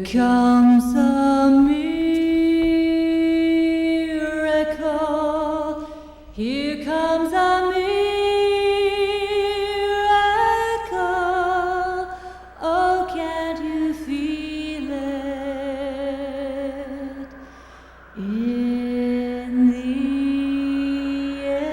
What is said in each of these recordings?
comes a miracle. Here comes a miracle. Oh, can't you feel it in the air?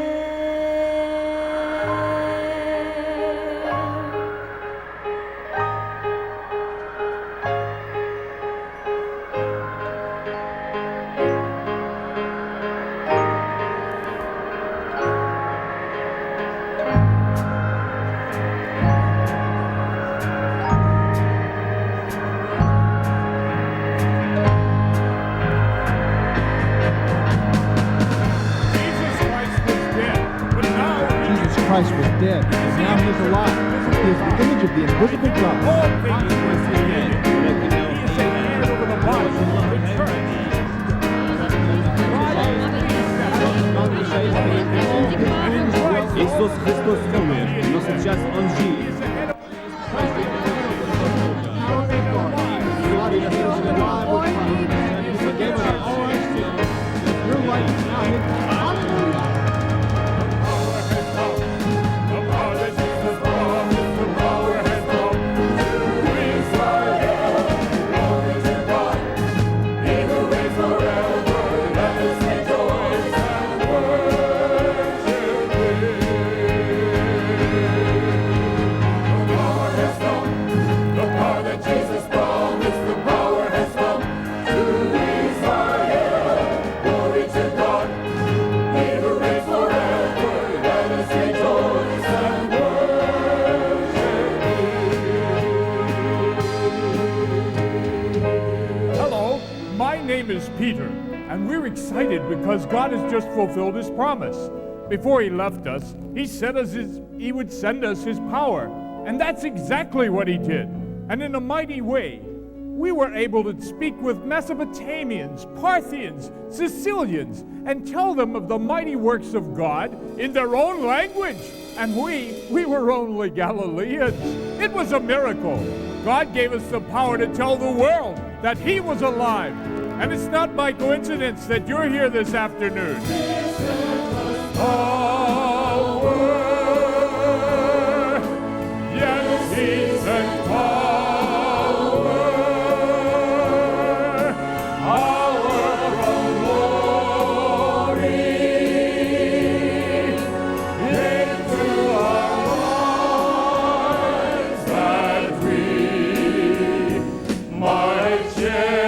Christ was dead, but now he is alive. He is the image of the invisible God. All things were created. He is the head over the body, the church. Ісус Христос умер, но сейчас Он жив. Peter, and we're excited because God has just fulfilled his promise. Before he left us, he said he would send us his power, and that's exactly what he did. And in a mighty way, we were able to speak with Mesopotamians, Parthians, Sicilians, and tell them of the mighty works of God in their own language. And we were only Galileans. It was a miracle. God gave us the power to tell the world that he was alive. And it's not by coincidence that you're here this afternoon. Power, yes, he's in power. Power from glory into our lives, that we might share.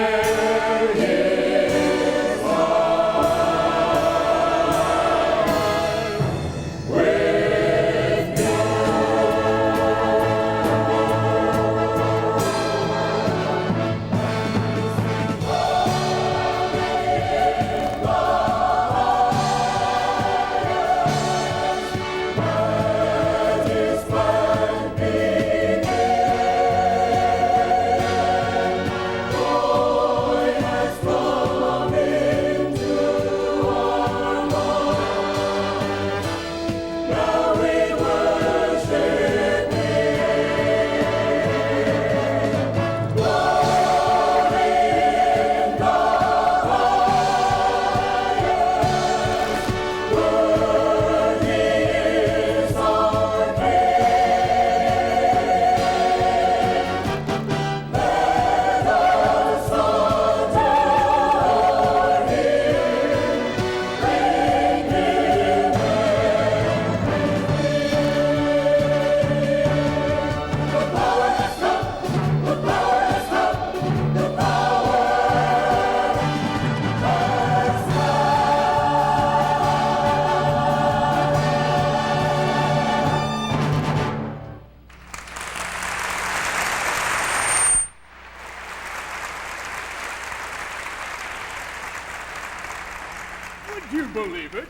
Would you believe it?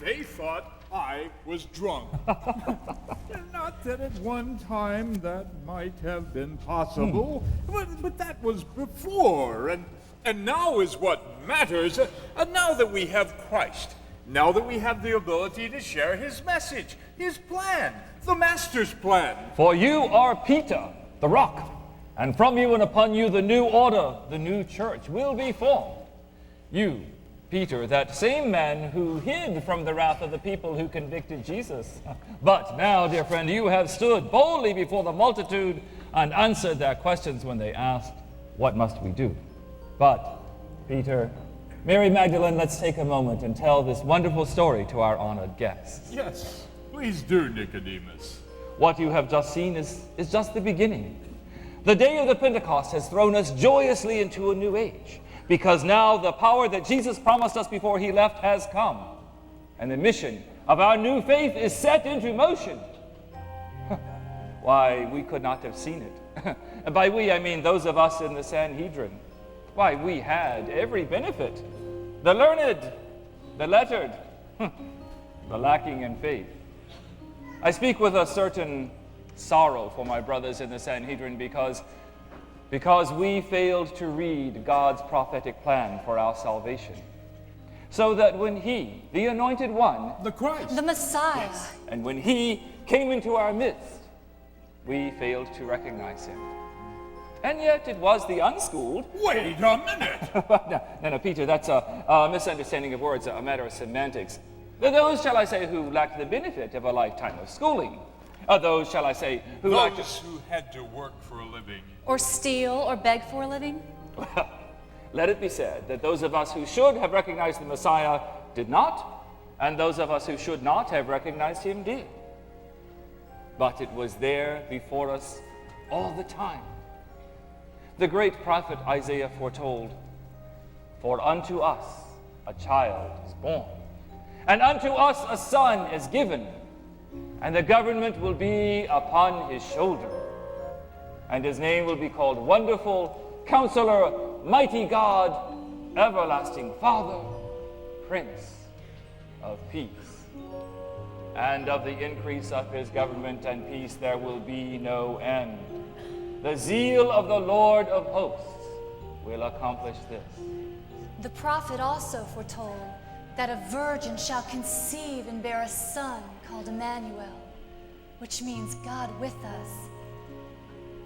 They thought I was drunk. Not that at one time that might have been possible, but that was before, and now is what matters. And now that we have Christ, now that we have the ability to share his message, his plan, the Master's plan. For you are Peter, the rock, And from you and upon you the new order, the new church will be formed. You, Peter, that same man who hid from the wrath of the people who convicted Jesus. But now, dear friend, you have stood boldly before the multitude and answered their questions when they asked, what must we do? But, Peter, Mary Magdalene, let's take a moment and tell this wonderful story to our honored guests. Yes, please do, Nicodemus. What you have just seen is just the beginning. The day of the Pentecost has thrown us joyously into a new age, because now the power that Jesus promised us before he left has come, and the mission of our new faith is set into motion. Why, we could not have seen it. And by we, I mean those of us in the Sanhedrin. Why, we had every benefit. The learned, the lettered, the lacking in faith. I speak with a certain sorrow for my brothers in the Sanhedrin because we failed to read God's prophetic plan for our salvation. So that when he, the anointed one, The Christ. The Messiah. and when he came into our midst, we failed to recognize him. And yet it was the unschooled. Wait a minute. No, Peter, that's a misunderstanding of words, a matter of semantics. Those, shall I say, who lacked the benefit of a lifetime of schooling. Those, shall I say, who lacked... Those who had to work for a living. Or steal or beg for a living. Let it be said that those of us who should have recognized the Messiah did not, and those of us who should not have recognized him did. But it was there before us all the time. The great prophet Isaiah foretold, "For unto us a child is born, and unto us a son is given, and the government will be upon his shoulder. And his name will be called Wonderful, Counselor, Mighty God, Everlasting Father, Prince of Peace. And of the increase of his government and peace there will be no end. The zeal of the Lord of hosts will accomplish this." The prophet also foretold that a virgin shall conceive and bear a son called Emmanuel, which means God with us.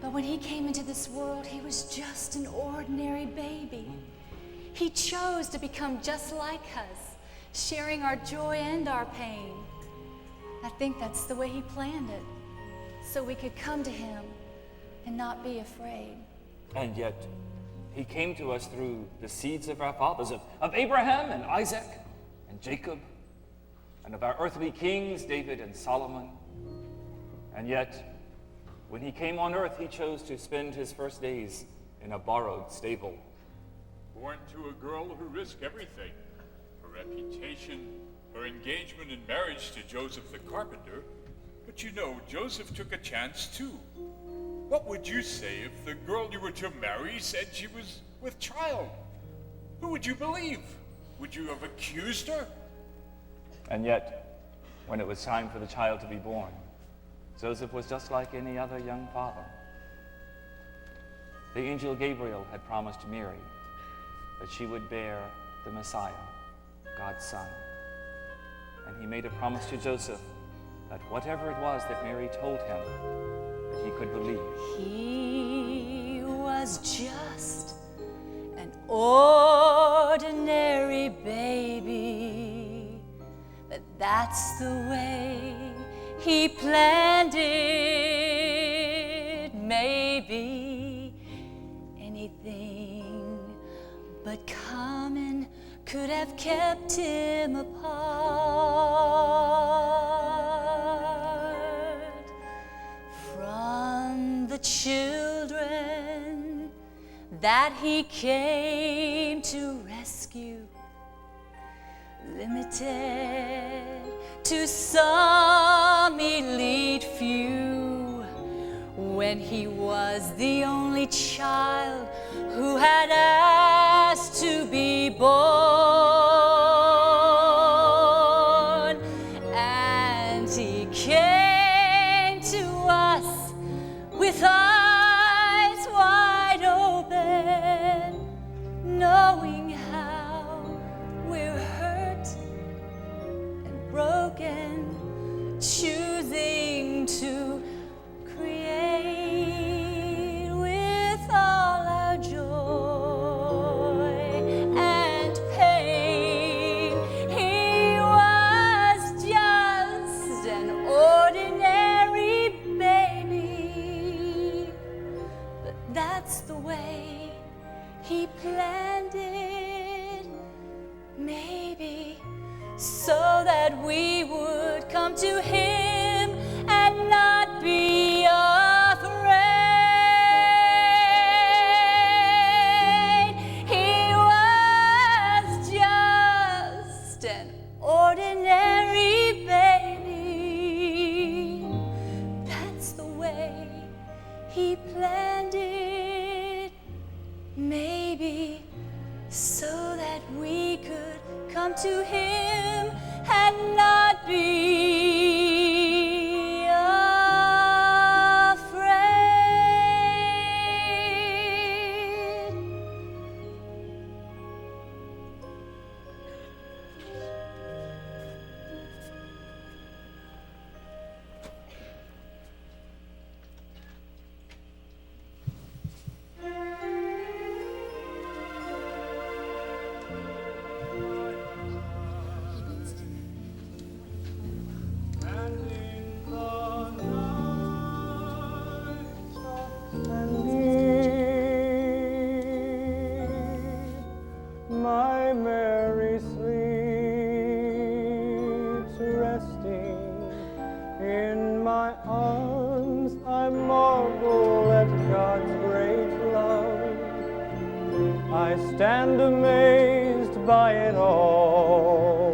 But when he came into this world, he was just an ordinary baby. He chose to become just like us, sharing our joy and our pain. I think that's the way he planned it, so we could come to him and not be afraid. And yet, he came to us through the seeds of our fathers, of Abraham and Isaac and Jacob, and of our earthly kings, David and Solomon. And yet, when he came on earth, he chose to spend his first days in a borrowed stable. Born to a girl who risked everything. Her reputation, her engagement and marriage to Joseph the carpenter. But you know, Joseph took a chance too. What would you say if the girl you were to marry said she was with child? Who would you believe? Would you have accused her? And yet, when it was time for the child to be born, Joseph was just like any other young father. The angel Gabriel had promised Mary that she would bear the Messiah, God's Son. And he made a promise to Joseph that whatever it was that Mary told him, that he could believe. He was just an ordinary baby, but that's the way he planned it. Maybe anything but common could have kept him apart from the children that he came to rescue. Limited to some elite few, when he was the only child who had asked to be born. And he came to us with eyes wide open, knowing how we're hurt and broken, choosing to create with way he planned it, maybe so that we would come to him and not be afraid. He was just an ordinary baby. That's the way he planned it, maybe so that we could come to him and not be afraid. My Mary sleeps, resting in my arms. I marvel at God's great love. I stand amazed by it all,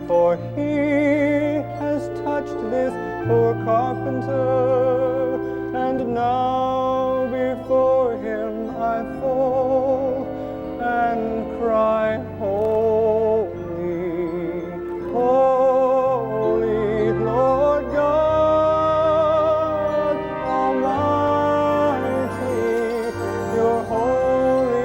for He has touched this poor carpenter, and now before Him I fall and cry, holy, holy, Lord God Almighty, you're holy.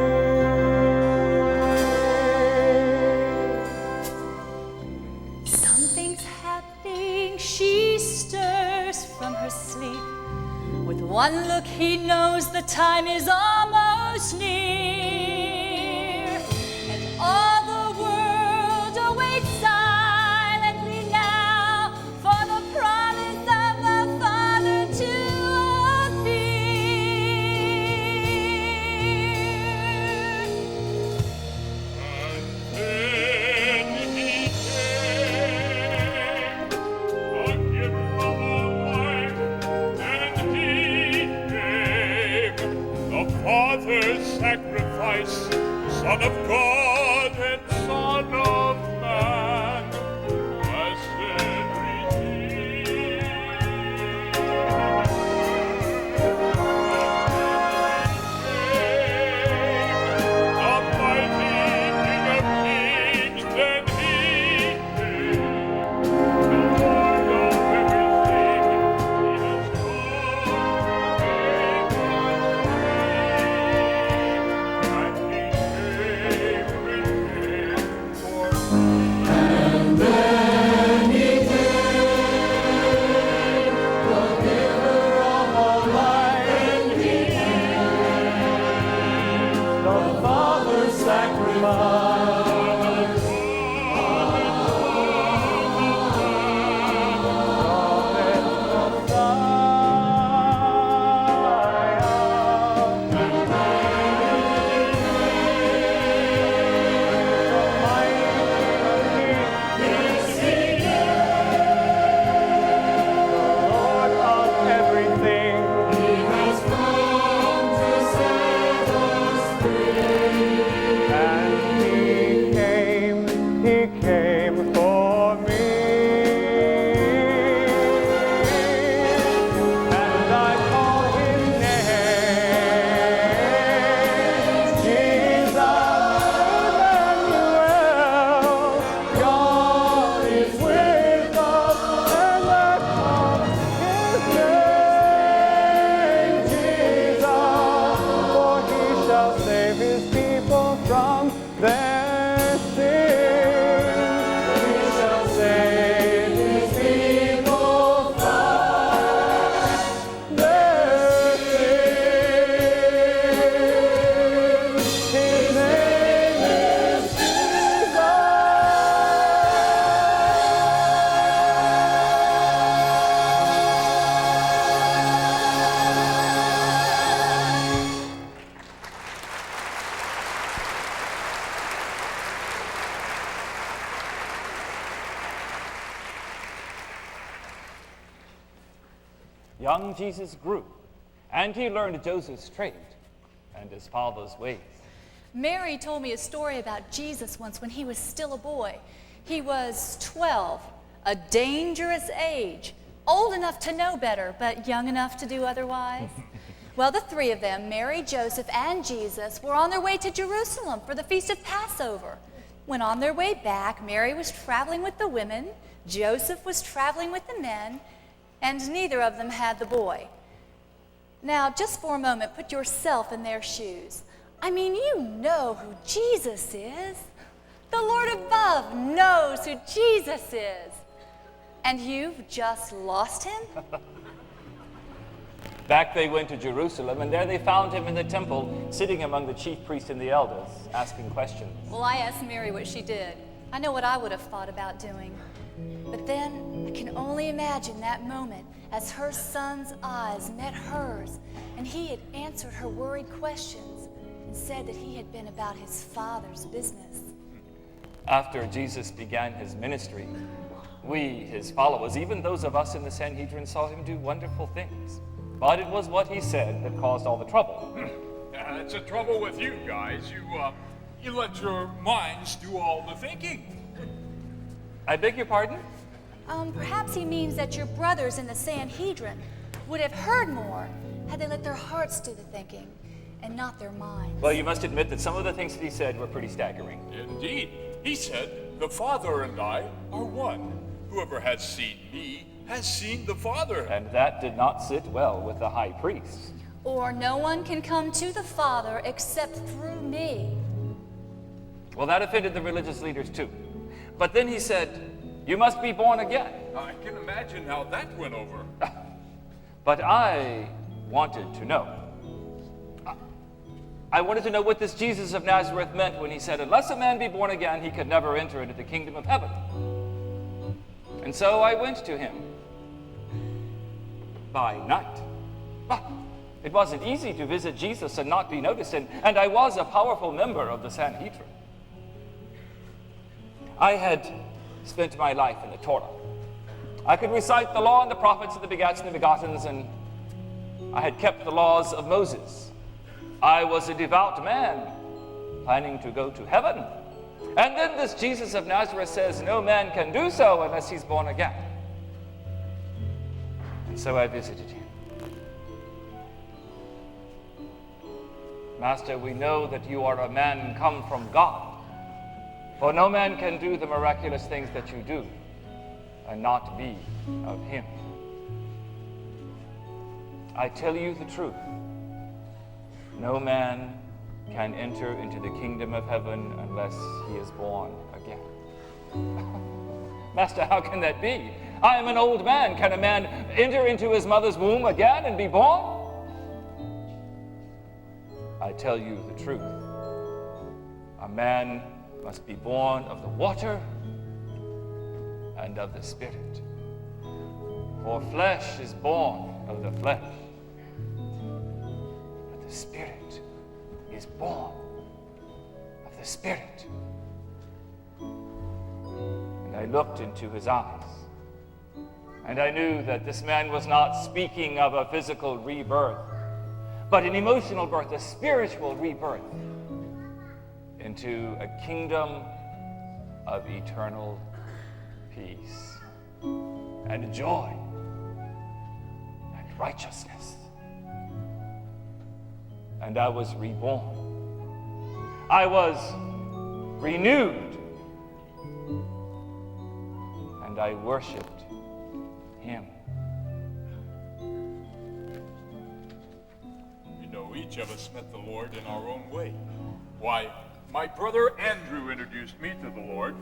Something's happening, she stirs from her sleep. With one look he knows the time is almost near, and all the world awaits silently now for the promise of the Father to appear. Then he came, the giver of all life, and he gave the Father's sacrifice, Son of God and Son of Man, blessed Redeemer. The mighty King of Kings, then he came, the Lord of everything. He has come to make us free, and he came for me. The Father's sacrifice, Lord of everything. And he came for me. And I call his name, Jesus Emmanuel. God is with us, and I call his name, Jesus, for he shall save his people from their sins. He shall save his people from their sins. His name is Jesus. young Jesus grew, and he learned Joseph's trade and his father's ways. Mary told me a story about Jesus once when he was still a boy. He was 12, a dangerous age, old enough to know better, but young enough to do otherwise. Well, the three of them, Mary, Joseph, and Jesus, were on their way to Jerusalem for the Feast of Passover. When on their way back, Mary was traveling with the women, Joseph was traveling with the men, and neither of them had the boy. Now, just for a moment, put yourself in their shoes. I mean, you know who Jesus is. The Lord above knows who Jesus is. And you've just lost him? Back they went to Jerusalem, and there they found him in the temple, sitting among the chief priests and the elders, asking questions. Well, I asked Mary what she did. I know what I would have thought about doing. But then I can only imagine that moment as her son's eyes met hers, and he had answered her worried questions and said that he had been about his Father's business. After Jesus began his ministry, we, his followers, even those of us in the Sanhedrin, saw him do wonderful things. But it was what he said that caused all the trouble. It's the trouble with you guys. You let your minds do all the thinking. I beg your pardon? Perhaps he means that your brothers in the Sanhedrin would have heard more had they let their hearts do the thinking and not their minds. Well, you must admit that some of the things that he said were pretty staggering. Indeed. He said, "The Father and I are one. Whoever has seen me has seen the Father." And that did not sit well with the high priest. Or no one can come to the Father except through me. Well, that offended the religious leaders too. But then he said, "You must be born again." I can imagine how that went over. But I wanted to know. I wanted to know what this Jesus of Nazareth meant when he said, "Unless a man be born again, he could never enter into the kingdom of heaven." And so I went to him by night. It wasn't easy to visit Jesus and not be noticed, and I was a powerful member of the Sanhedrin. I had spent my life in the Torah. I could recite the law and the prophets and the begats and the begottens, and I had kept the laws of Moses. I was a devout man, planning to go to heaven. And then this Jesus of Nazareth says no man can do so unless he's born again. And so I visited him. Master, we know that you are a man come from God. For no man can do the miraculous things that you do and not be of him. I tell you the truth. No man can enter into the kingdom of heaven unless he is born again. Master, how can that be? I am an old man. Can a man enter into his mother's womb again and be born? I tell you the truth. A man must be born of the water and of the Spirit. For flesh is born of the flesh, but the Spirit is born of the Spirit. And I looked into his eyes, and I knew that this man was not speaking of a physical rebirth, but an emotional birth, a spiritual rebirth into a kingdom of eternal peace and joy and righteousness. And I was reborn. I was renewed. And I worshiped him. You know, each of us met the Lord in our own way. Why, my brother Andrew introduced me to the Lord.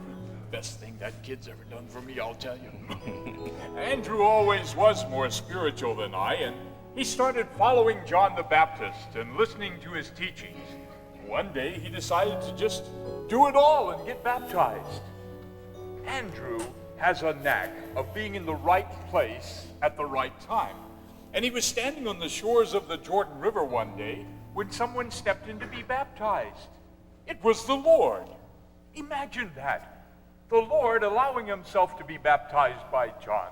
Best thing that kid's ever done for me, I'll tell you. Andrew always was more spiritual than I, and he started following John the Baptist and listening to his teachings. One day he decided to just do it all and get baptized. Andrew has a knack of being in the right place at the right time. And he was standing on the shores of the Jordan River one day when someone stepped in to be baptized. It was the Lord. Imagine that. The Lord allowing himself to be baptized by John.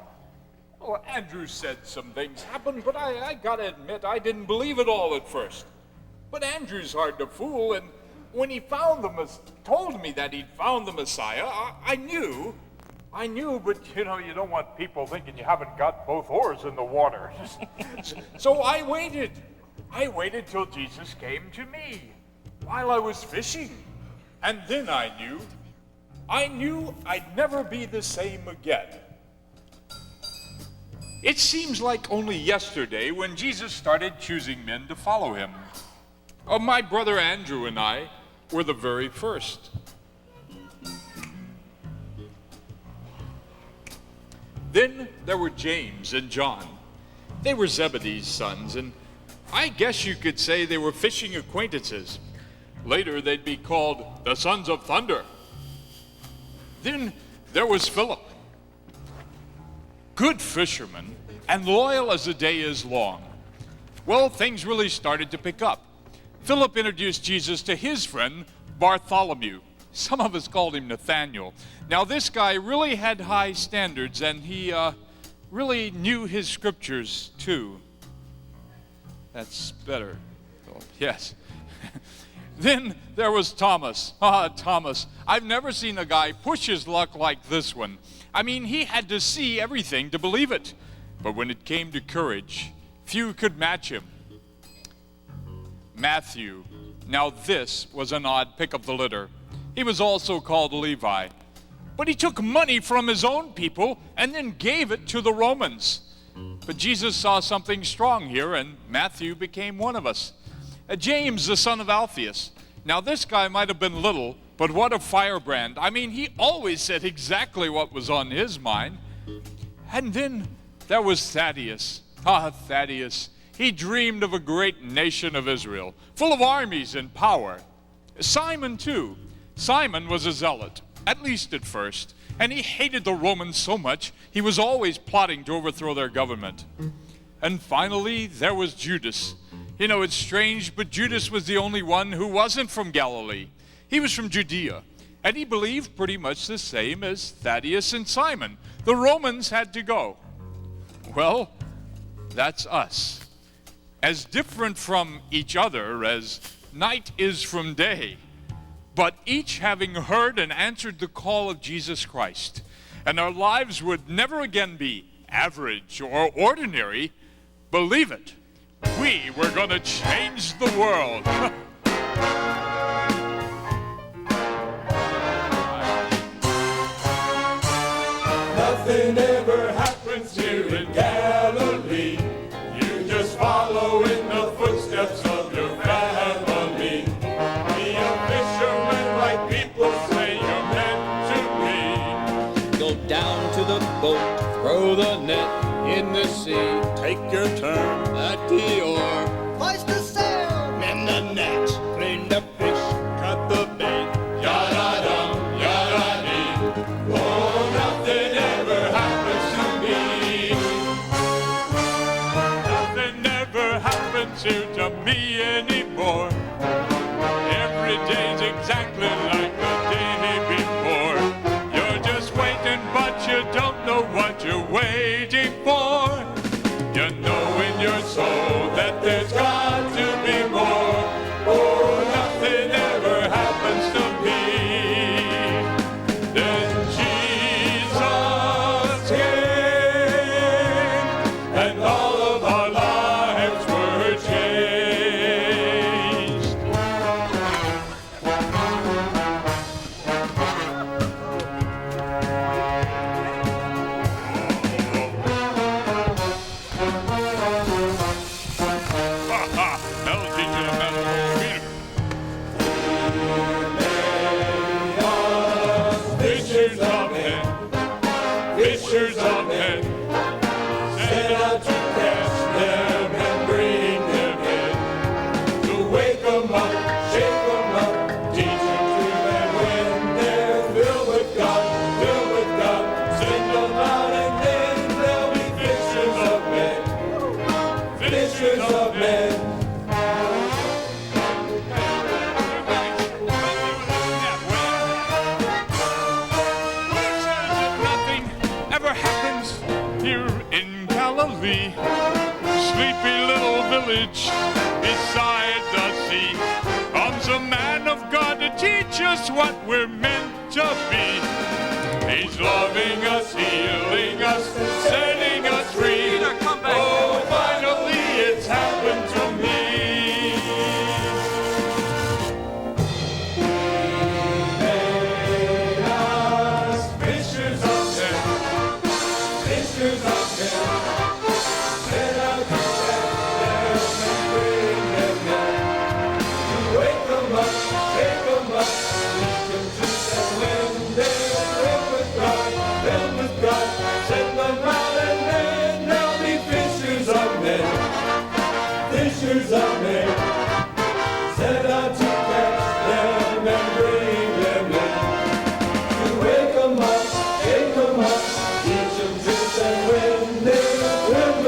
Well, Andrew said some things happened, but I gotta admit, I didn't believe it all at first. But Andrew's hard to fool, and when he told me that he'd found the Messiah, I knew, but you don't want people thinking you haven't got both oars in the water. So I waited. I waited till Jesus came to me while I was fishing. And then I knew I'd never be the same again. It seems like only yesterday when Jesus started choosing men to follow him. My brother Andrew and I were the very first. Then there were James and John. They were Zebedee's sons, and I guess you could say they were fishing acquaintances. Later they'd be called the Sons of Thunder. Then there was Philip. Good fisherman, and loyal as the day is long. Well, things really started to pick up. Philip introduced Jesus to his friend, Bartholomew. Some of us called him Nathaniel. Now, this guy really had high standards, and he really knew his scriptures, too. That's better. Oh, yes. Then there was Thomas. Thomas. I've never seen a guy push his luck like this one. I mean, he had to see everything to believe it. But when it came to courage, few could match him. Matthew. Now this was an odd pick of the litter. He was also called Levi. But he took money from his own people and then gave it to the Romans. But Jesus saw something strong here, and Matthew became one of us. James, the son of Alphaeus. Now this guy might have been little, but what a firebrand. I mean, he always said exactly what was on his mind. And then there was Thaddeus. Thaddeus. He dreamed of a great nation of Israel, full of armies and power. Simon, too. Simon was a zealot, at least at first, and he hated the Romans so much, he was always plotting to overthrow their government. And finally, there was Judas. It's strange, but Judas was the only one who wasn't from Galilee. He was from Judea, and he believed pretty much the same as Thaddeus and Simon. The Romans had to go. Well, that's us. As different from each other as night is from day, but each having heard and answered the call of Jesus Christ. And our lives would never again be average or ordinary. Believe it, we were going to change the world. Nothing ever happens here in Galilee. You just follow in the footsteps of your family. Be a fisherman like people say you're meant to be. Go down to the boat, throw the net in the sea. Take your turn At the oar, Hoist the sail! mend the net, clean the fish, cut the bait. Yada-dum, yada-dee. Oh, nothing ever happens to me. Nothing ever happens to me anymore. Every day's exactly like the day before. You're just waiting, but you don't know what you're waiting for. You know in your soul that there's got to be more. Oh, nothing ever happens to me. Then Jesus came, and all of our lives were changed. the sleepy little village beside the sea comes a man of God to teach us what we're meant to be. He's loving us, healing us, setting us free. Oh, finally it's happened to me. Fishers of men, set out to catch them and bring them in. You wake them up, take them up, teach them truth, and when they're filled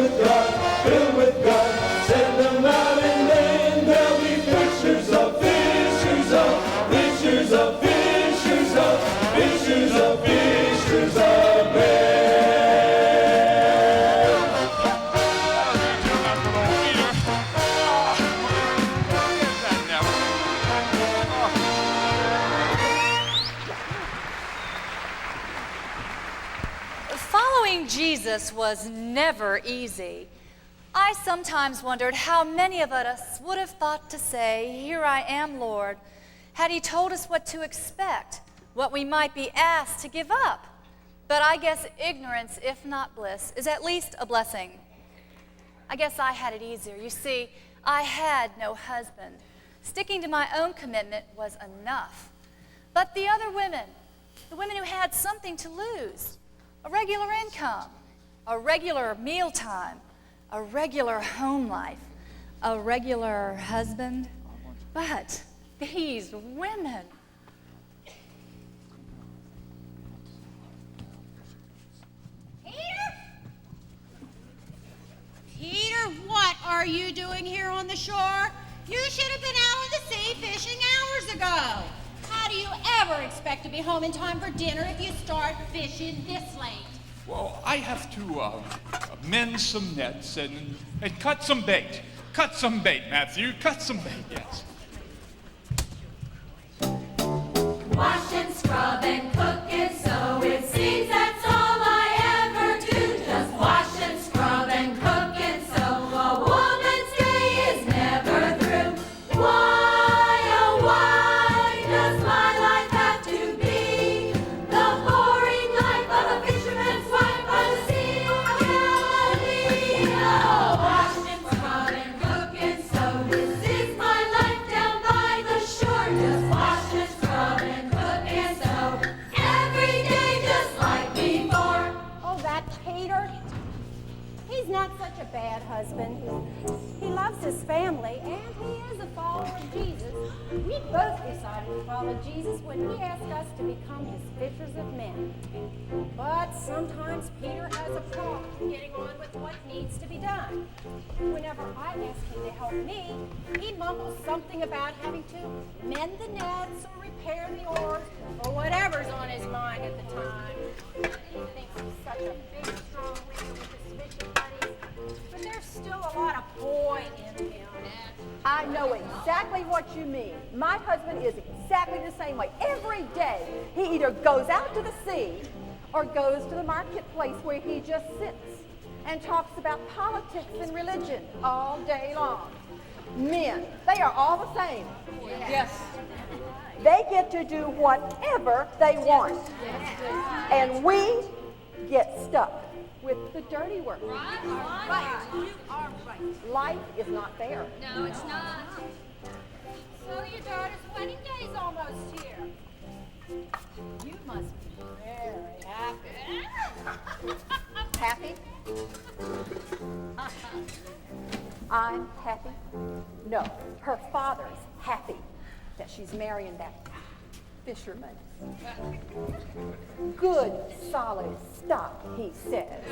with God, send them out and then they'll be fishers of, fishers of, fishers of, fishers of, fishers of, fishers of men. Following Jesus was never easy. I sometimes wondered how many of us would have thought to say, "Here I am, Lord," had he told us what to expect, what we might be asked to give up. But I guess ignorance, if not bliss, is at least a blessing. I guess I had it easier. You see, I had no husband. Sticking to my own commitment was enough. But the other women, the women who had something to lose, a regular income, a regular mealtime, a regular home life, a regular husband. But these women. Peter, what are you doing here on the shore? You should have been out on the sea fishing hours ago. How do you ever expect to be home in time for dinner if you start fishing this late? Well, I have to mend some nets and cut some bait. Cut some bait, Matthew. Cut some bait, yes. Wash and scrub and cook and sew. It seems that's all I ever do. Just wash and scrub and cook and sew. A woman's day is never through. Why, oh why does my life have to be the boring life of a fisherman's wife by the Sea of Galilee? Oh, wash and scrub and cook and sew. This is my life down by the shore. Just wash and scrub and cook and sew. Every day just like before. Oh, that Peter. He's not such a bad husband. He loves his family, and he is a follower of Jesus. We both decided to follow Jesus when he asked us to become his fishers of men. But sometimes Peter has a problem getting on with what needs to be done. Whenever I ask him to help me, he mumbles something about having to mend the nets or repair the oars or whatever's on his mind at the time. He thinks he's such a big, strong leader with his fishing buddies, but there's still a lot of boy in him. I know exactly what you mean. My husband is exactly the same way. Every day, he either goes out to the sea or goes to the marketplace where he just sits and talks about politics and religion all day long. Men, they are all the same. Yes. They get to do whatever they want. And we get stuck with the dirty work. Right. You are right. Life is not fair. No, it's not. So your daughter's wedding day's almost here. You must be very happy. Happy? I'm happy? No, her father's happy that she's marrying that fisherman. Good, solid stock, he says.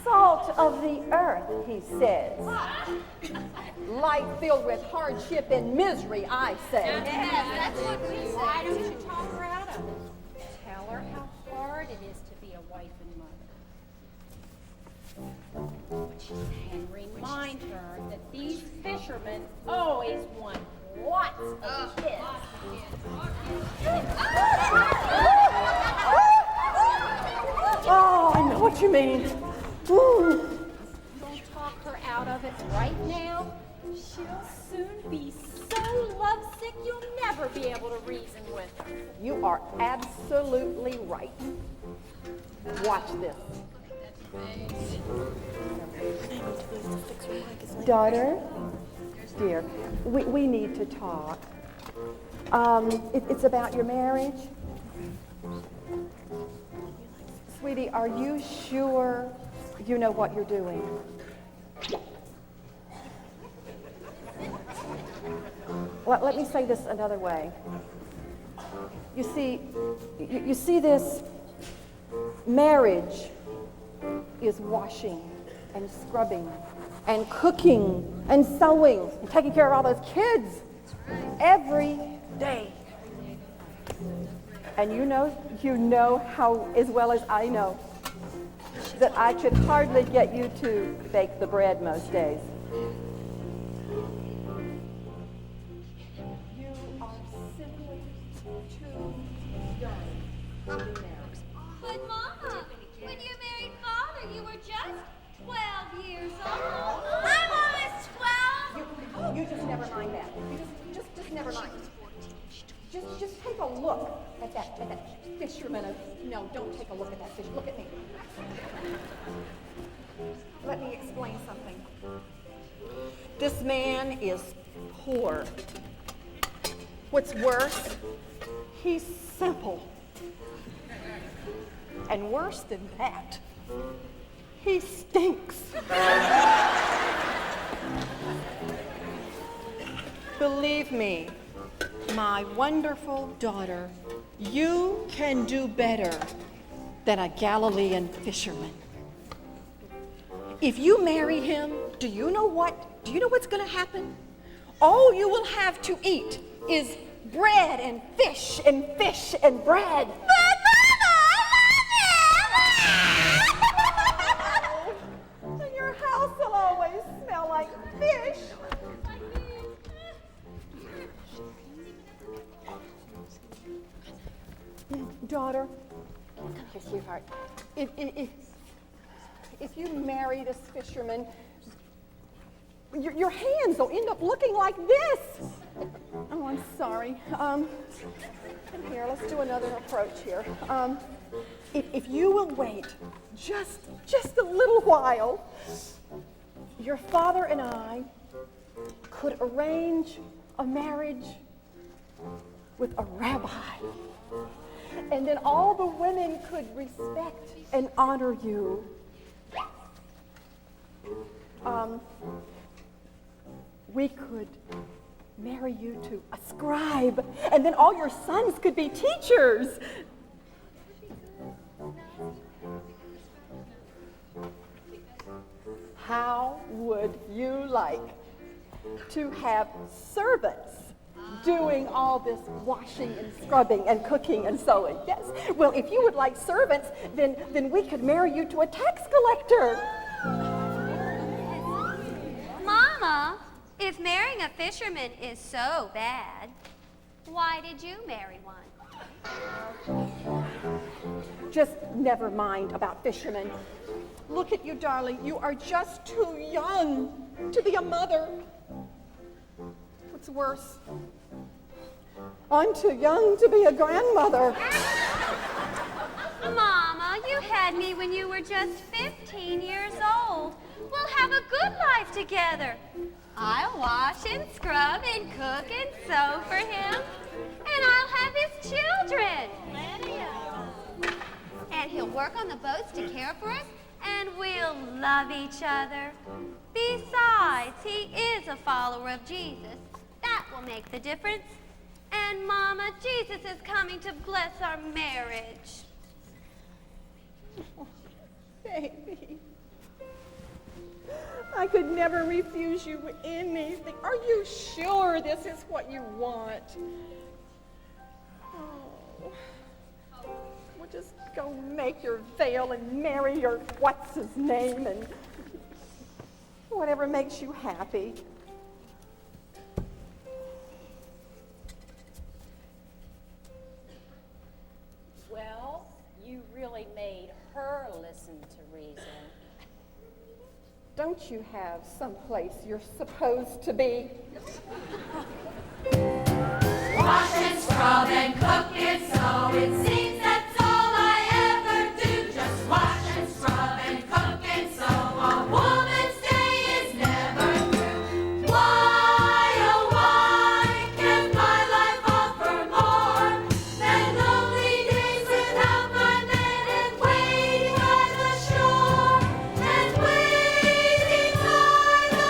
Salt of the earth, he says. Life filled with hardship and misery, I say. Yes, that's what we say. Why don't you talk her out of it? Tell her how hard it is to be a wife and mother. And remind her that these fishermen always want lots of kids. Oh, I know what you mean. Ooh. Don't talk her out of it right now. She'll soon be so lovesick you'll never be able to reason with her. You are absolutely right. Watch this. Daughter, dear, we need to talk. It's about your marriage. Sweetie, are you sure you know what you're doing? Let me say this another way. You see this marriage is washing and scrubbing and cooking and sewing and taking care of all those kids every day. And you know how, as well as I know, that I could hardly get you to bake the bread most days. You are simply too young to be married. But Mama, when you married Father, you were just 12 years old. I'm almost 12. You just never mind that. You just never mind. Just take a look at that fisherman. No, don't take a look at that fish. Look at me. Let me explain something. This man is poor. What's worse, he's simple. And worse than that, he stinks. Believe me, my wonderful daughter, you can do better than a Galilean fisherman. If you marry him, do you know what's going to happen? All you will have to eat is bread and fish and fish and bread. But Mama, And your house will always smell like fish. Daughter, come here, sweetheart. If you marry this fisherman, your hands will end up looking like this. Oh, I'm sorry. Here, let's do another approach here. If you will wait just a little while, your father and I could arrange a marriage with a rabbi. And then all the women could respect and honor you. We could marry you to a scribe, and then all your sons could be teachers. How would you like to have servants doing all this washing and scrubbing and cooking and sewing? Yes. Well, if you would like servants, then we could marry you to a tax collector. Mama, if marrying a fisherman is so bad, why did you marry one? Just never mind about fishermen. Look at you, darling. You are just too young to be a mother. What's worse, I'm too young to be a grandmother. Mama, you had me when you were just 15 years old. We'll have a good life together. I'll wash and scrub and cook and sew for him. And I'll have his children. And he'll work on the boats to care for us, and we'll love each other. Besides, he is a follower of Jesus. That will make the difference. And Mama, Jesus is coming to bless our marriage. Oh, baby, I could never refuse you anything. Are you sure this is what you want? Oh, well, just go make your veil and marry your what's-his-name and Whatever makes you happy. Well, you really made her listen to reason. Don't you have some place you're supposed to be? Wash and scrub and cook and sew. It seems that's all I ever do. Just wash and scrub and cook and sew. A woman's day is never through. Why, oh why can't my life offer more than lonely days without my man and waiting by the shore and waiting by the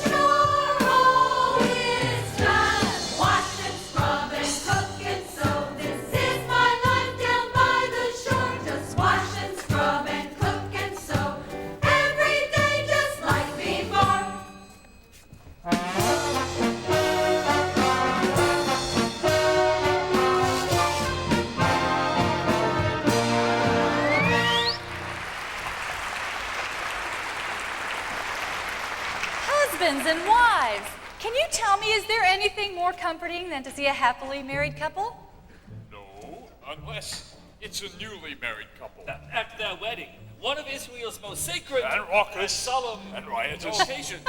shore? Oh, it's just wash and scrub and cook and sew. This is my life down by the shore. Just wash and scrub and cook and sew. Every day just like before. Husbands and wives, can you tell me, is there anything more comforting than to see a happily married couple? No, unless it's a newly married couple. At their wedding, one of Israel's most sacred And raucous solemn and riotous occasions.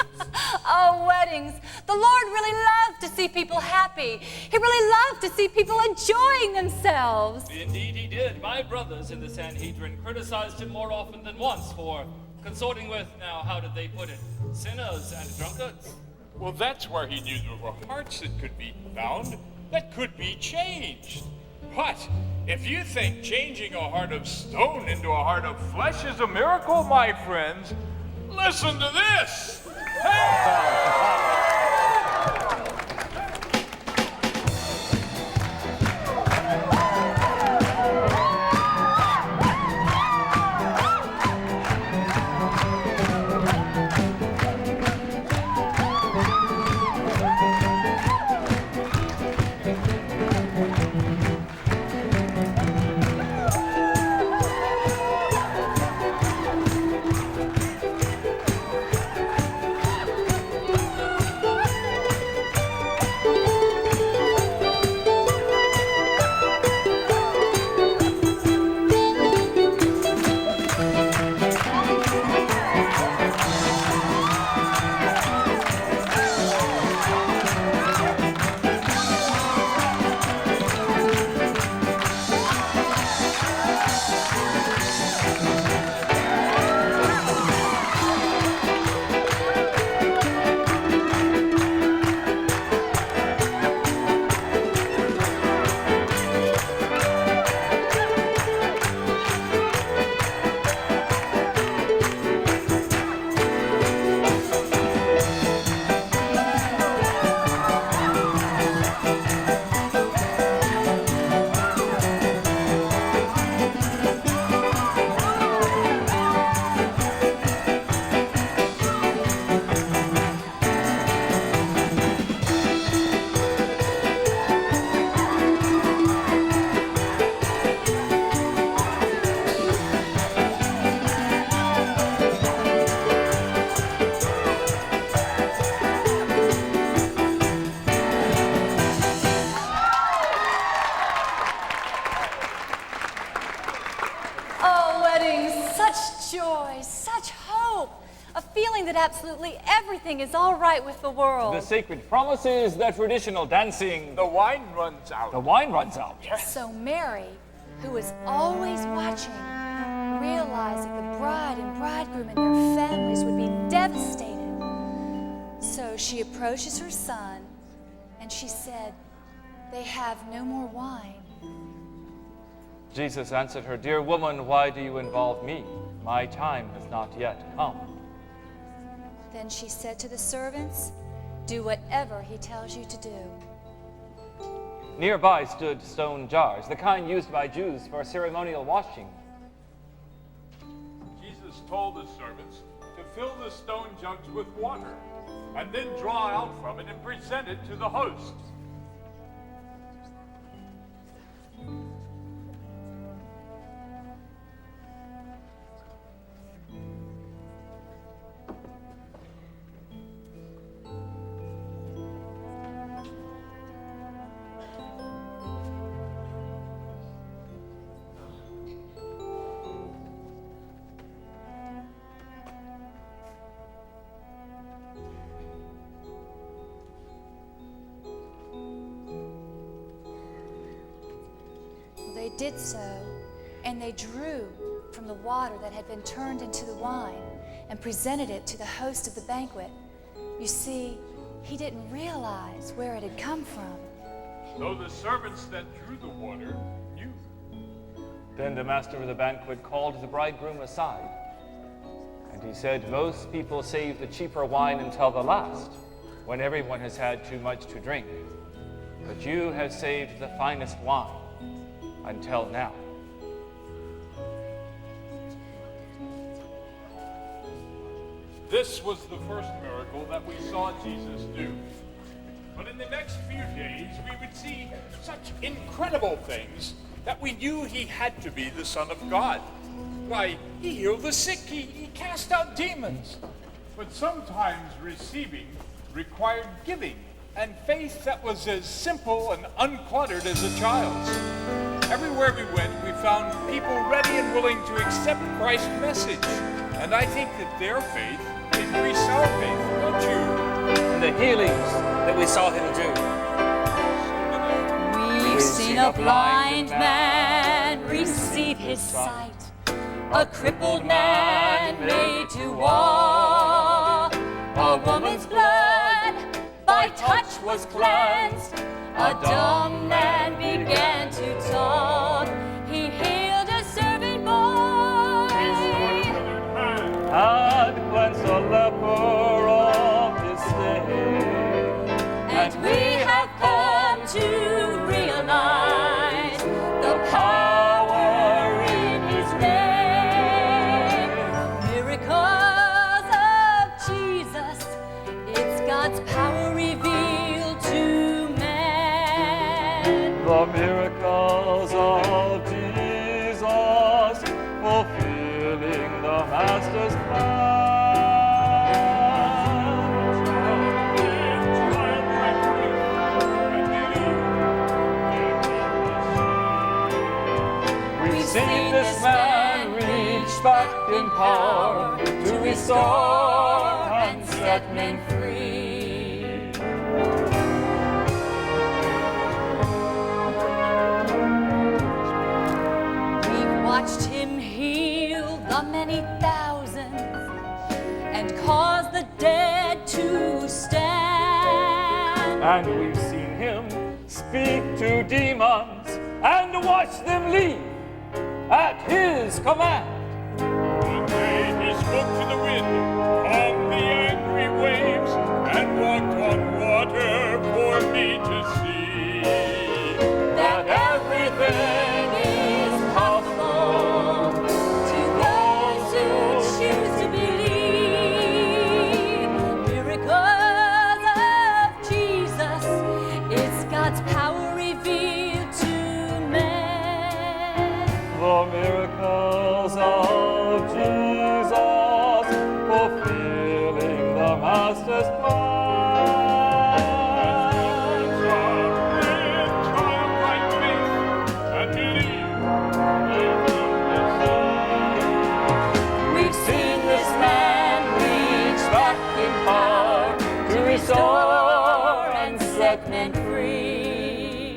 Oh, weddings. The Lord really loved to see people happy. He really loved to see people enjoying themselves. Indeed he did. My brothers in the Sanhedrin criticized him more often than once for consorting with, now how did they put it, sinners and drunkards. Well, that's where he knew there were hearts that could be found, that could be changed. But if you think changing a heart of stone into a heart of flesh is a miracle, my friends, listen to this. Oh, weddings, such joy, such hope, a feeling that absolutely everything is all right with the world. The sacred promises, the traditional dancing. The wine runs out. The wine runs out. So Mary, who was always watching, realized that the bride and bridegroom and their families would be devastated. So she approaches her son and she said, "They have no more wine." Jesus answered her, "Dear woman, why do you involve me? My time has not yet come." Then she said to the servants, "Do whatever he tells you to do." Nearby stood stone jars, the kind used by Jews for ceremonial washing. Jesus told the servants to fill the stone jugs with water and then draw out from it and present it to the host. they did so, and they drew from the water that had been turned into the wine and presented it to the host of the banquet. You see, he didn't realize where it had come from. So the servants that drew the water knew. Then the master of the banquet called the bridegroom aside, and he said, "Most people save the cheaper wine until the last, when everyone has had too much to drink. But you have saved the finest wine until now." This was the first miracle that we saw Jesus do. But in the next few days, we would see such incredible things that we knew he had to be the Son of God. Why, he healed the sick, he cast out demons. But sometimes receiving required giving, and faith that was as simple and uncluttered as a child's. Everywhere we went, we found people ready and willing to accept Christ's message. And I think that their faith increased our faith, don't you? And the healings that we saw him do. We've seen a blind man receive his sight, a crippled man made to walk, a woman's blood by touch was cleansed, a dumb man began to talk, he healed a servant boy, And cleansed a leper of his stain. and we have come to realize the power in his name. Miracles of Jesus, it's God's power revealed to man. The miracles of Jesus, fulfilling the Master's plan. We've seen this man reach back in power to restore and set men free. We've watched him heal the many thousands and cause the dead to stand. And we've seen him speak to demons and watch them leave at his command. One day he spoke to the wind, calmed the angry waves, and walked on water for me to see. That everything is possible to those who choose to believe. Miracles of Jesus, it's God's power revealed to man. The miracles of Jesus, fulfilling the Master's plan. Childlike faith and believe. We've seen this man reach back in power to restore and set men free.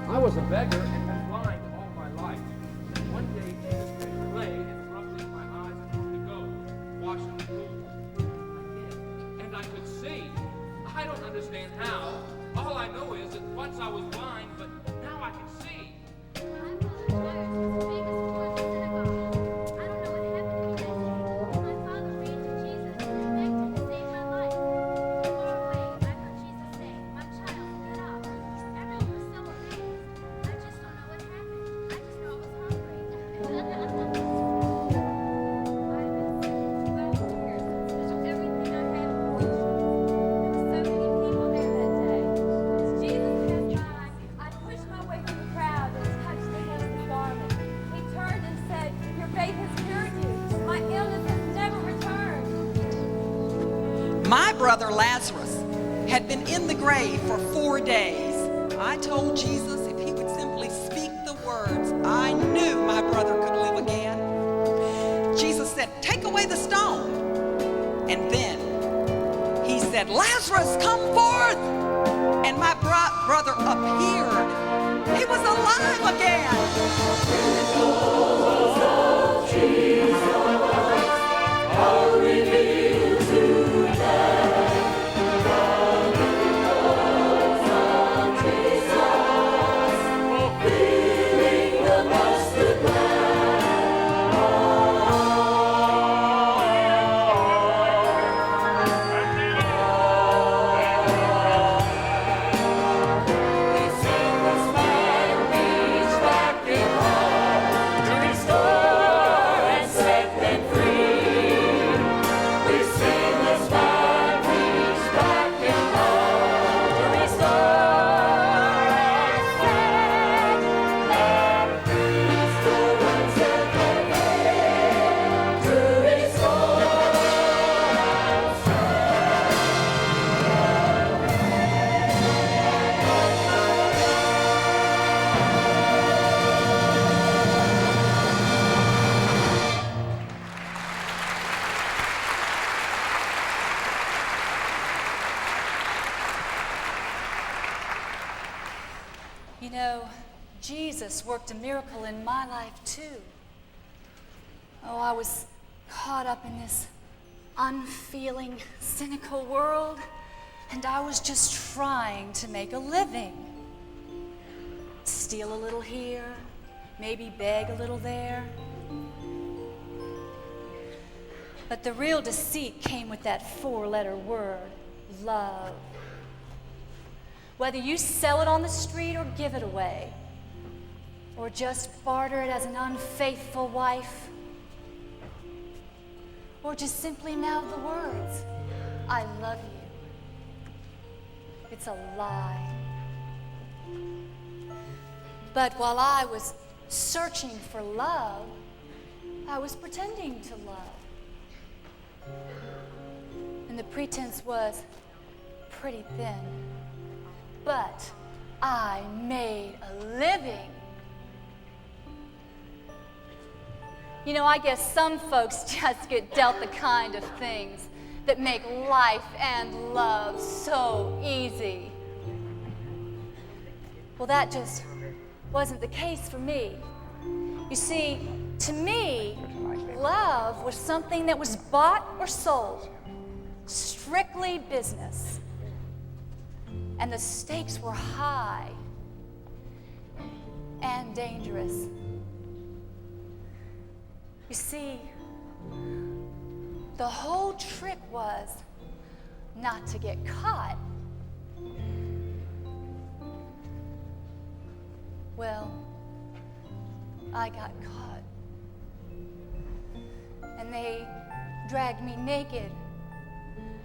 I was a beggar and been blind all my life. One day Jesus made clay and rubbed in my eyes and told me to go, wash in the pool. I did, and I could see. I don't understand how. All I know is that once I was blind, but now I can see. My brother Lazarus had been in the grave for 4 days. I told Jesus if he would simply speak the words, I knew my brother could live again. Jesus said, take away the stone. And then he said, Lazarus, come forth. And my brother brother appeared. He was alive again. You know, Jesus worked a miracle in my life too. Oh, I was caught up in this unfeeling, cynical world, and I was just trying to make a living. Steal a little here, maybe beg a little there. But the real deceit came with that four-letter word, love. Whether you sell it on the street or give it away, or just barter it as an unfaithful wife, or just simply mouth the words, I love you. It's a lie. But while I was searching for love, I was pretending to love. And the pretense was pretty thin. But I made a living. You know, I guess some folks just get dealt the kind of things that make life and love so easy. Well, that just wasn't the case for me. You see, to me, love was something that was bought or sold, strictly business. And the stakes were high and dangerous. You see, the whole trick was not to get caught. Well, I got caught. And they dragged me naked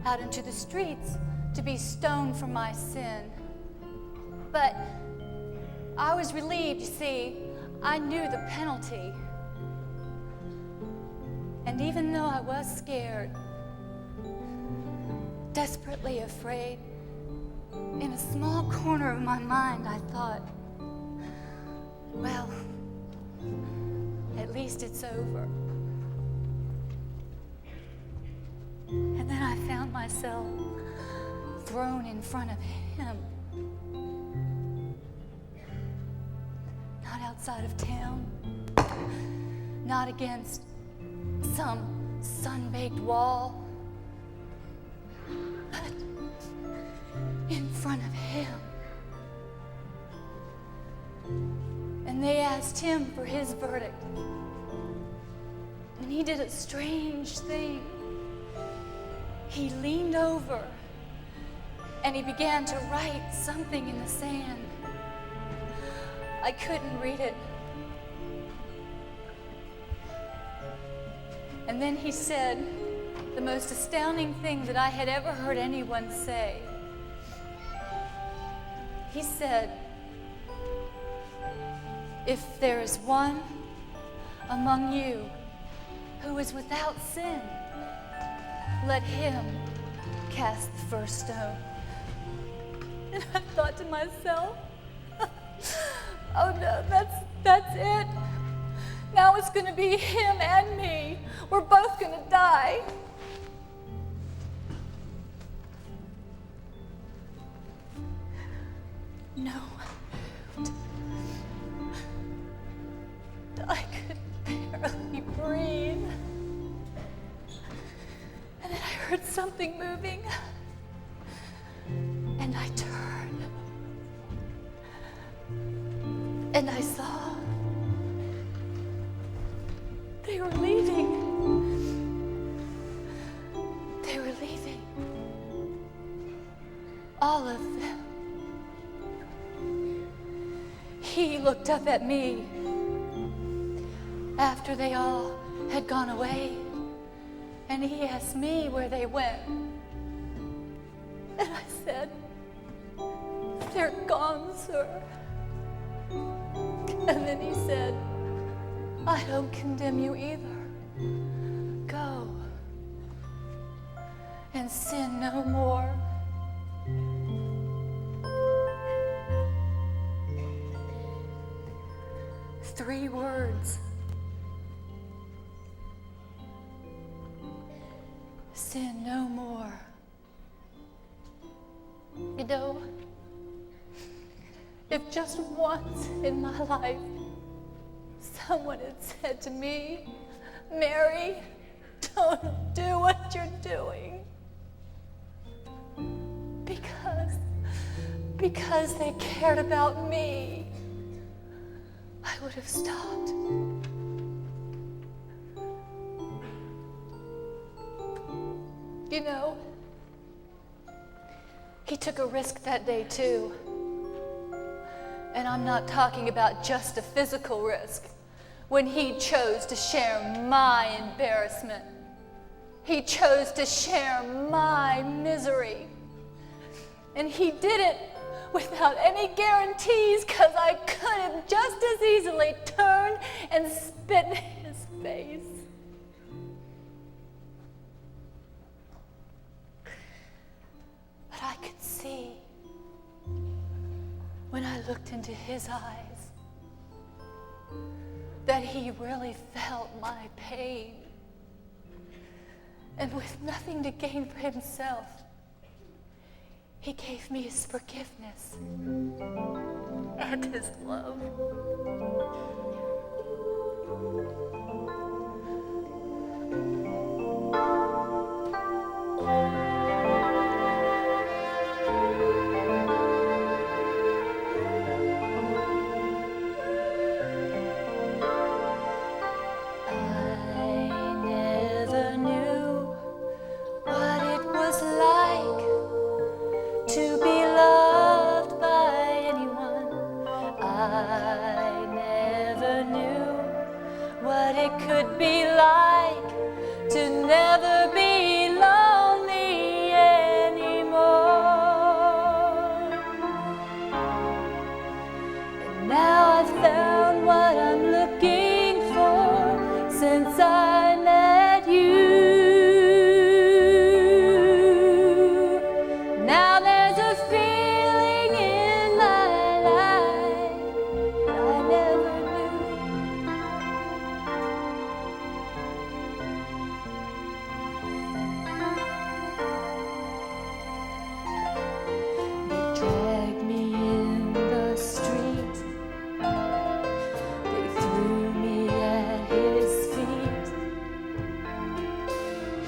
out into the streets to be stoned for my sin. But I was relieved, you see. I knew the penalty. And even though I was scared, desperately afraid, in a small corner of my mind I thought, well, at least it's over. And then I found myself thrown in front of him. Not outside of town, not against some sun-baked wall, but in front of him. And they asked him for his verdict. And he did a strange thing. He leaned over and he began to write something in the sand. I couldn't read it. And then he said the most astounding thing that I had ever heard anyone say. He said, if there is one among you who is without sin, let him cast the first stone. And I thought to myself, oh no, that's it. Now it's going to be him and me. We're both going to die. no. I could barely breathe. And then I heard something moving. And I turned. And I saw they were leaving. They were leaving. All of them. He looked up at me after they all had gone away, and he asked me where they went. And I said, "They're gone, sir." And then he said, "I don't condemn you either. Go and sin no more." Three words. Sin no more. You know, if just once in my life someone had said to me, "Mary, don't do what you're doing," because they cared about me, I would have stopped. You know, he took a risk that day too. And I'm not talking about just a physical risk. When he chose to share my embarrassment, he chose to share my misery. And he did it without any guarantees, because I could have just as easily turned and spit in his face. But I could see, when I looked into his eyes, that he really felt my pain. And with nothing to gain for himself, he gave me his forgiveness and his love.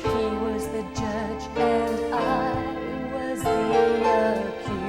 He was the judge and I was the accused.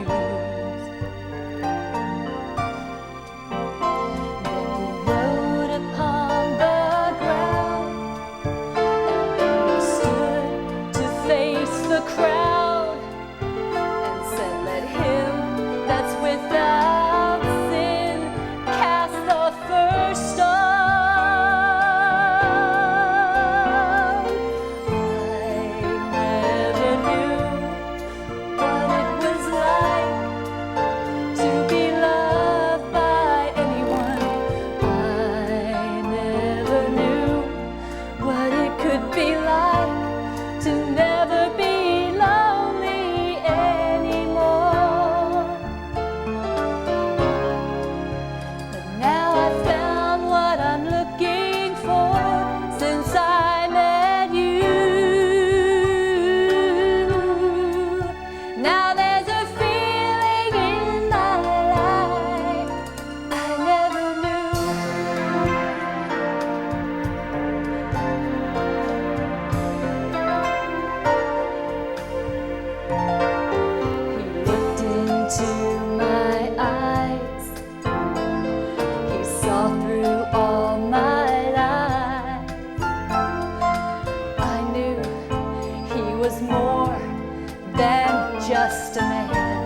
again.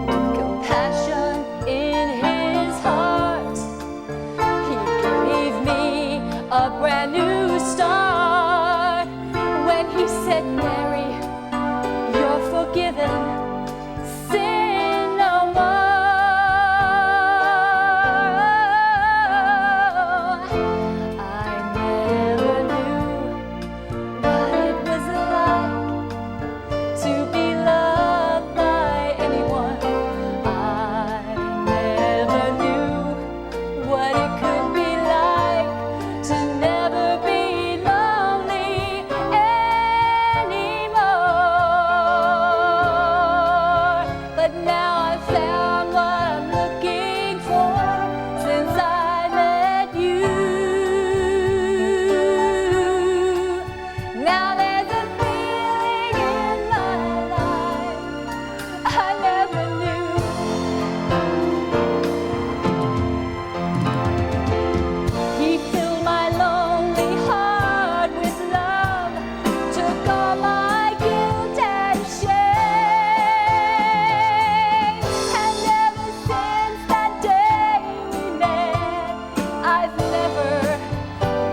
With compassion in his heart, he gave me a brand new start. When he said, Mary, you're forgiven, sin no more. I never knew what it was like to be loved by anyone. I never knew what it could be like to never be lonely anymore. But now I've found what I'm looking for since I met you. Now there's a feeling in my life I never knew. He filled my lonely heart with love, took all my guilt and shame. And ever since that day we met, I've never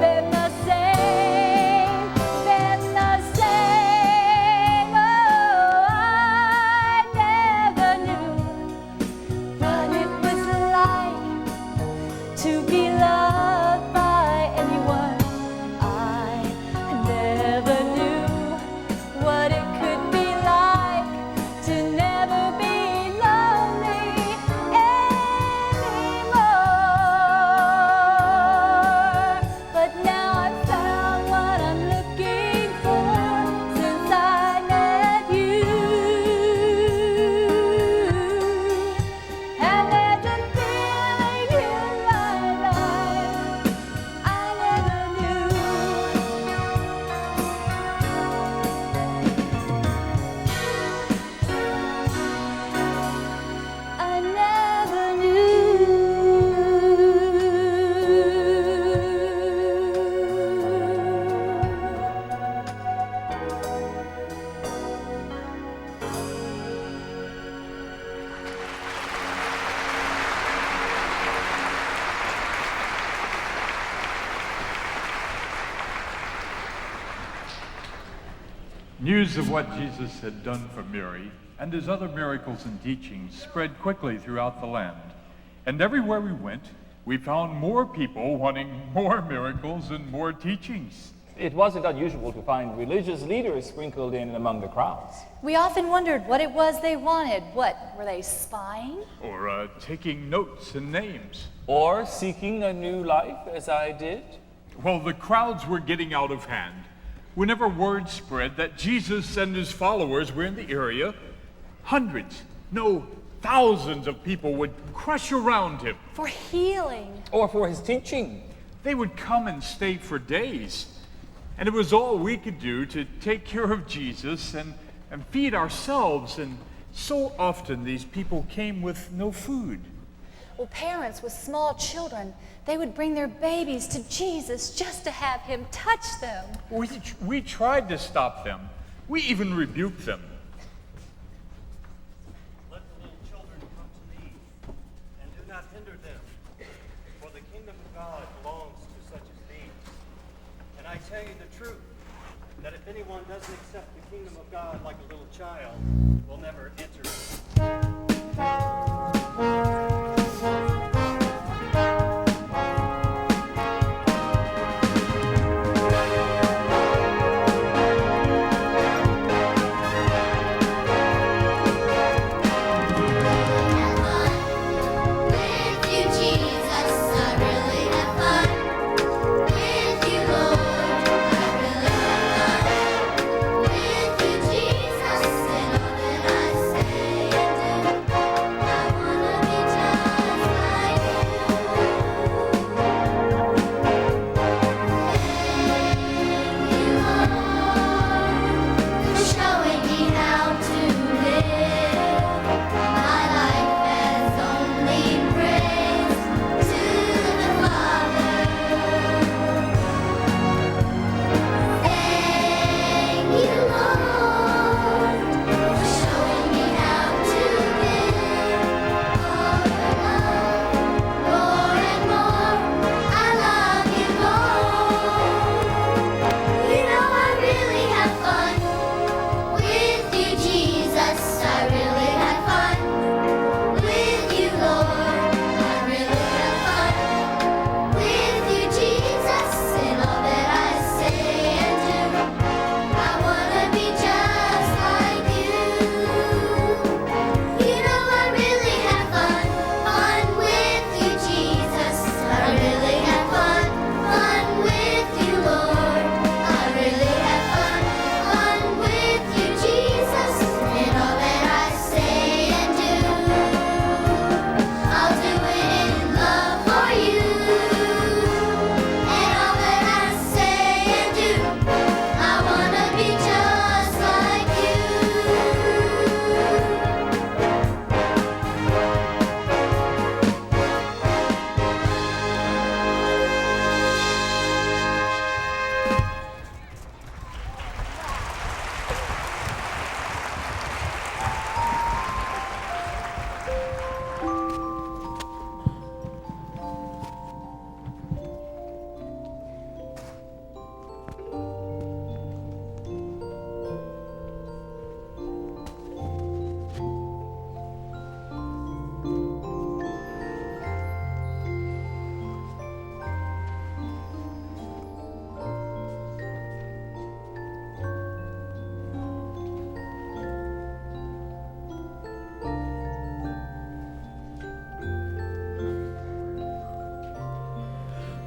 been the same, been the same. Oh, I never knew what it was like to be loved by anyone. I never knew what it could be like to never be lonely anymore. But now I've found what I'm looking for since I met you. And there's a feeling in my life I never knew. I never News of what Jesus had done for Mary and his other miracles and teachings spread quickly throughout the land. And everywhere we went, we found more people wanting more miracles and more teachings. It wasn't unusual to find religious leaders sprinkled in among the crowds. We often wondered what it was they wanted. What, were they spying? Or taking notes and names. Or seeking a new life, as I did. Well, the crowds were getting out of hand. Whenever word spread that Jesus and his followers were in the area, hundreds, no, thousands of people would crush around him. For healing. Or for his teaching. They would come and stay for days. And it was all we could do to take care of Jesus and feed ourselves. And so often these people came with no food. Well, parents with small children, they would bring their babies to Jesus just to have him touch them. We tried to stop them. We even rebuked them. Let the little children come to me, and do not hinder them, for the kingdom of God belongs to such as these. And I tell you the truth, that if anyone doesn't accept the kingdom of God like a little child, will never enter it. With you, Jesus, and all that I say.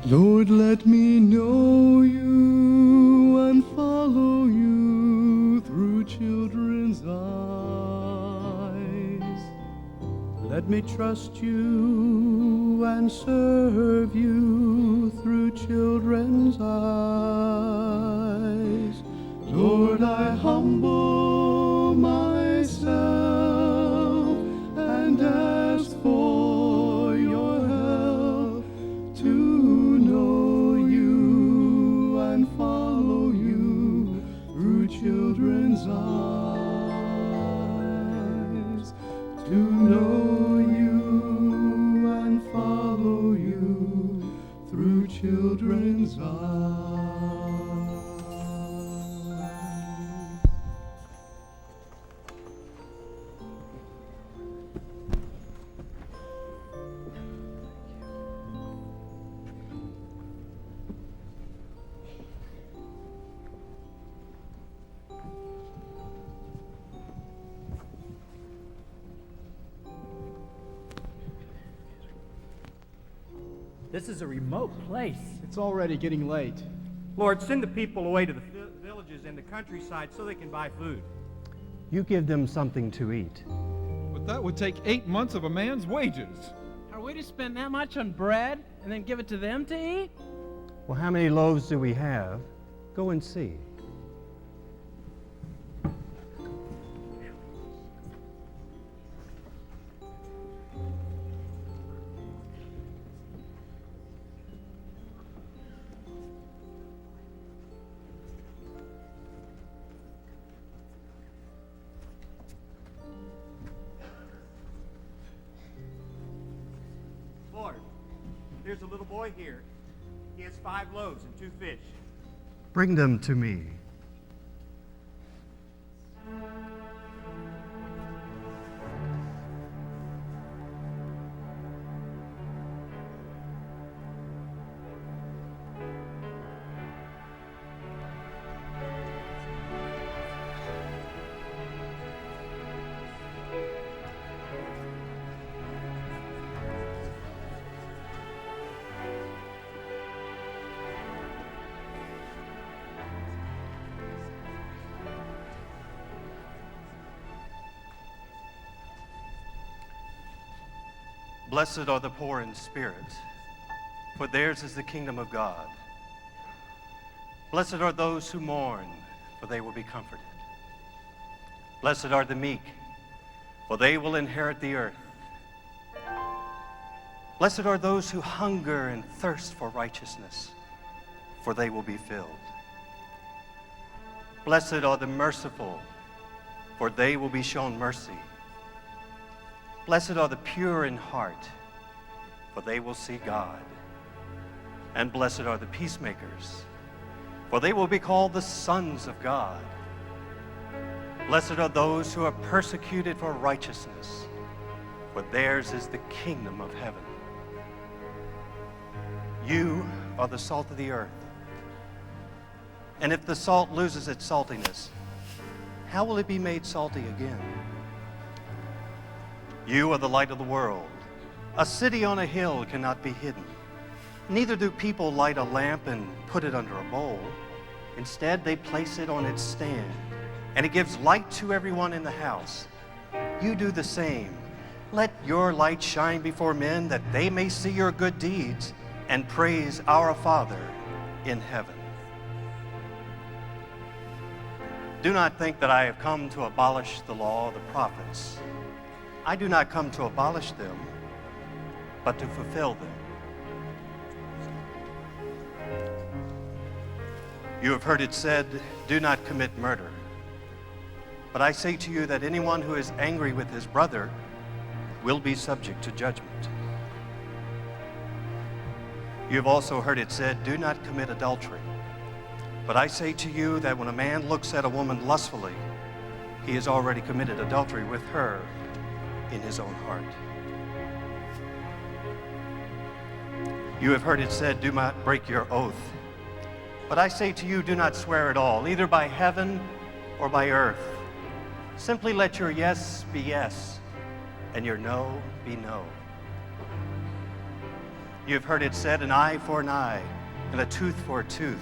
Lord, let me know you and follow you through children's eyes. Let me trust you and serve you through children's eyes. Lord, I humble myself and ask for your help to know you and follow you through children's eyes. To know you and follow you through children's eyes. This is a remote place. It's already getting late. Lord, send the people away to the villages and the countryside so they can buy food. You give them something to eat. But that would take 8 months of a man's wages. Are we to spend that much on bread and then give it to them to eat? Well, how many loaves do we have? Go and see. Lord, there's a little boy here. He has 5 loaves and 2 fish. Bring them to me. Blessed are the poor in spirit, for theirs is the kingdom of God. Blessed are those who mourn, for they will be comforted. Blessed are the meek, for they will inherit the earth. Blessed are those who hunger and thirst for righteousness, for they will be filled. Blessed are the merciful, for they will be shown mercy. Blessed are the pure in heart, for they will see God. And blessed are the peacemakers, for they will be called the sons of God. Blessed are those who are persecuted for righteousness, for theirs is the kingdom of heaven. You are the salt of the earth. And if the salt loses its saltiness, how will it be made salty again? You are the light of the world. A city on a hill cannot be hidden. Neither do people light a lamp and put it under a bowl. Instead, they place it on its stand, and it gives light to everyone in the house. You do the same. Let your light shine before men, that they may see your good deeds and praise our Father in heaven. Do not think that I have come to abolish the law of the prophets. I do not come to abolish them, but to fulfill them. You have heard it said, do not commit murder. But I say to you that anyone who is angry with his brother will be subject to judgment. You have also heard it said, do not commit adultery. But I say to you that when a man looks at a woman lustfully, he has already committed adultery with her in his own heart. You have heard it said, do not break your oath. But I say to you, do not swear at all, either by heaven or by earth. Simply let your yes be yes, and your no be no. You've heard it said, an eye for an eye and a tooth for a tooth.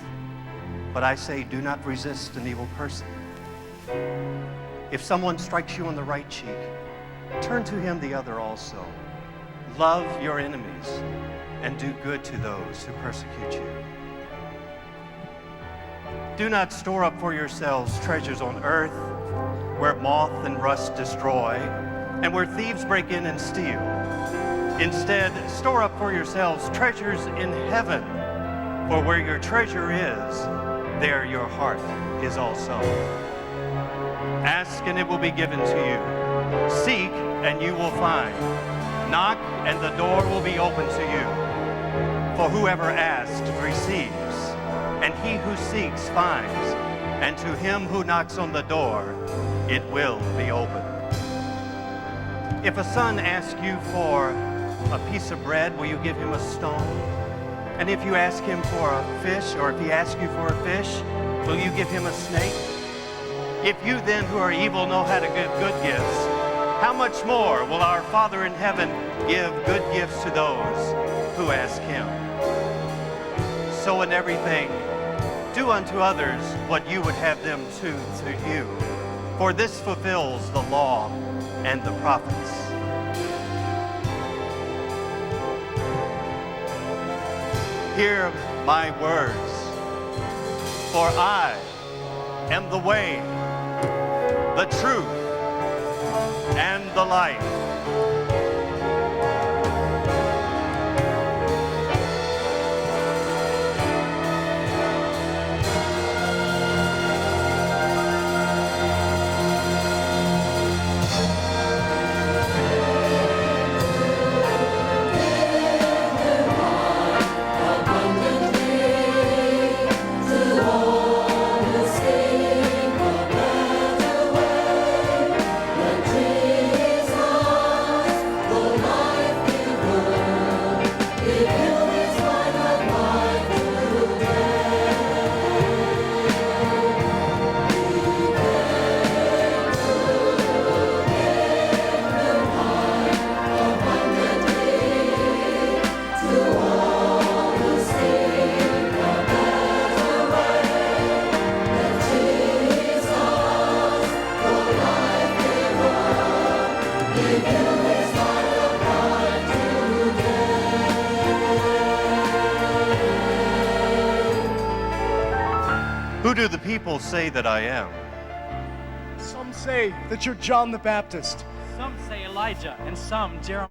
But I say, do not resist an evil person. If someone strikes you on the right cheek, turn to him the other also. Love your enemies and do good to those who persecute you. Do not store up for yourselves treasures on earth, where moth and rust destroy, and where thieves break in and steal. Instead, store up for yourselves treasures in heaven, for where your treasure is, there your heart is also. Ask and it will be given to you. Seek and you will find. Knock and the door will be open to you. For whoever asks receives, and he who seeks finds, and to him who knocks on the door, it will be opened. If a son asks you for a piece of bread, will you give him a stone? And if you ask him for a fish, or if he asks you for a fish, will you give him a snake? If you then who are evil know how to give good gifts, how much more will our Father in heaven give good gifts to those who ask him? So in everything, do unto others what you would have them to you. For this fulfills the law and the prophets. Hear my words, for I am the way, the truth, and the life. Who do the people say that I am? Some say that you're John the Baptist. Some say Elijah, and some Jeremiah.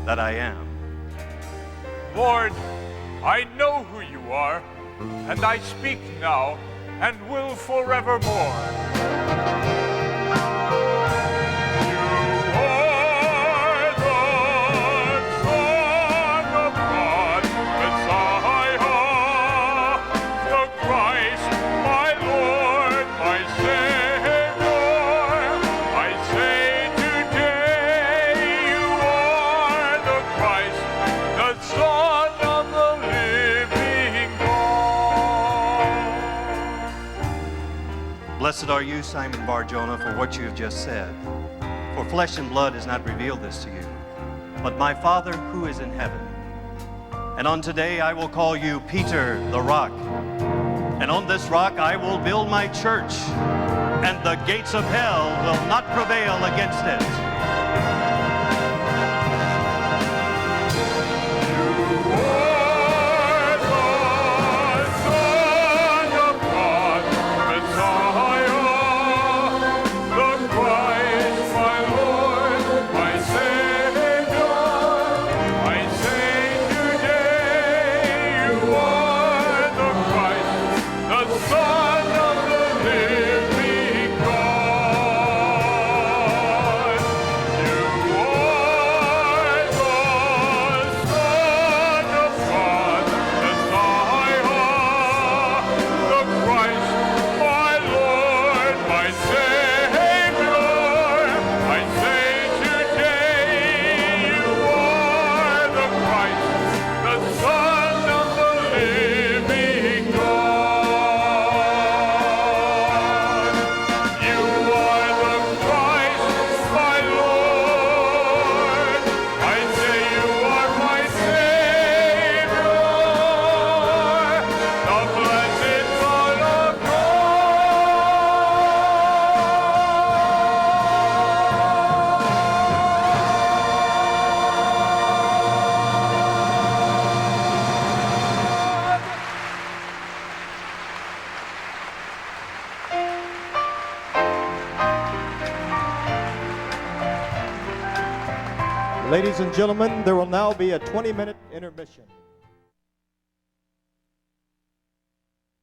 That I am. Lord, I know who you are, and I speak now and will forevermore. Blessed are you, Simon Bar-Jonah, for what you have just said. For flesh and blood has not revealed this to you, but my Father who is in heaven. And on today I will call you Peter the rock. And on this rock I will build my church, and the gates of hell will not prevail against it. Ladies and gentlemen, there will now be a 20-minute intermission.